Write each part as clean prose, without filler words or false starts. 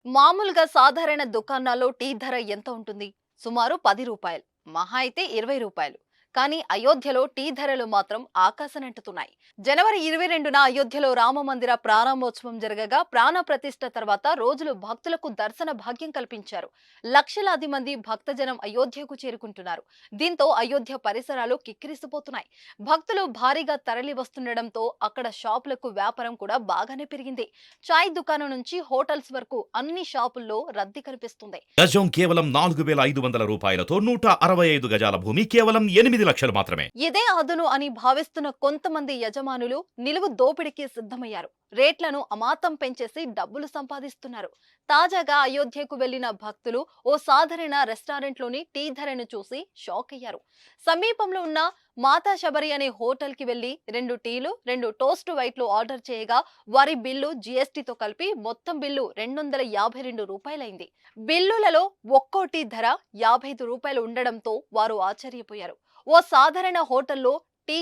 మామూలుగా సాధారణ దుకాణాల్లో టీ ధర ఎంత ఉంటుంది? సుమారు రూ. 10. మహా అయితే రూ. 20. కానీ అయోధ్యలో టీ ధరలు మాత్రం ఆకాశనంటుతున్నాయి. జనవరి 22న అయోధ్యలో రామ మందిర ప్రారంభోత్సవం జరగగా ప్రాణ ప్రతిష్ఠ తర్వాత రోజులు భక్తులకు దర్శన భాగ్యం కల్పించారు. లక్షలాది మంది భక్తజనం అయోధ్యకు చేరుకుంటున్నారు. దీంతో అయోధ్య పరిసరాలు కిక్కిరిసిపోతున్నాయి. భక్తులు భారీగా తరలి వస్తుండడంతో అక్కడ షాపులకు వ్యాపారం కూడా బాగానే పెరిగింది. చాయ్ దుకాణం నుంచి హోటల్స్ వరకు అన్ని షాపుల్లో రద్దీ కనిపిస్తుంది. గజం కేవలం 4,500 రూపాయలతో 165 గజాల భూమి కేవలం 8 లక్షలు మాత్రమే. ఇదే అదును అని భావిస్తున్న కొంతమంది యజమానులు నిలువు దోపిడీకి సిద్ధమయ్యారు. రేట్లను అమాంతం పెంచేసి డబ్బులు సంపాదిస్తున్నారు. తాజాగా అయోధ్యకు వెళ్లిన భక్తులు ఓ సాధారణ రెస్టారెంట్లోని టీ ధరను చూసి షాక్ అయ్యారు. సమీపంలో ఉన్న మాతా శబరి అనే హోటల్ కి వెళ్లి 2 టీలు 2 టోస్ట్ వైట్లు ఆర్డర్ చేయగా వారి బిల్లు జీఎస్టీతో కలిపి మొత్తం బిల్లు రూ. 252 బిల్లులలో ఒక్కోటి ధర రూ. 55 ఉండడంతో వారు ఆశ్చర్యపోయారు. ఓ సాధారణ హోటల్లో టీ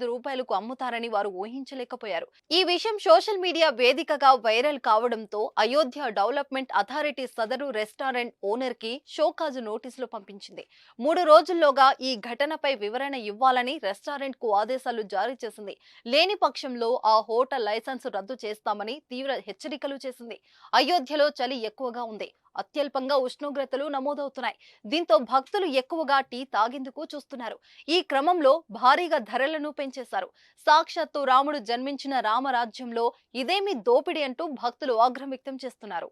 రూ. 55కు అమ్ముతారని వారు ఊహించలేకపోయారు. ఈ విషయం సోషల్ మీడియా వేదికగా వైరల్ కావడంతో అయోధ్య డెవలప్మెంట్ అథారిటీ సదరు రెస్టారెంట్ ఓనర్ కి షోకాజు నోటీసులు పంపించింది. 3 రోజుల్లోగా ఈ ఘటనపై వివరణ ఇవ్వాలని రెస్టారెంట్ కు ఆదేశాలు జారీ చేసింది. లేని పక్షంలో ఆ హోటల్ లైసెన్స్ రద్దు చేస్తామని తీవ్ర హెచ్చరికలు చేసింది. అయోధ్యలో చలి ఎక్కువగా ఉంది. అత్యల్పంగా ఉష్ణోగ్రతలు నమోదవుతున్నాయి. దీంతో భక్తులు ఎక్కువగా టీ తాగేందుకు చూస్తున్నారు. ఈ క్రమంలో భారీగా ధరలను పెంచేశారు. సాక్షాత్తు రాముడు జన్మించిన రామరాజ్యంలో ఇదేమి దోపిడీ అంటూ భక్తులు ఆగ్రహం వ్యక్తం చేస్తున్నారు.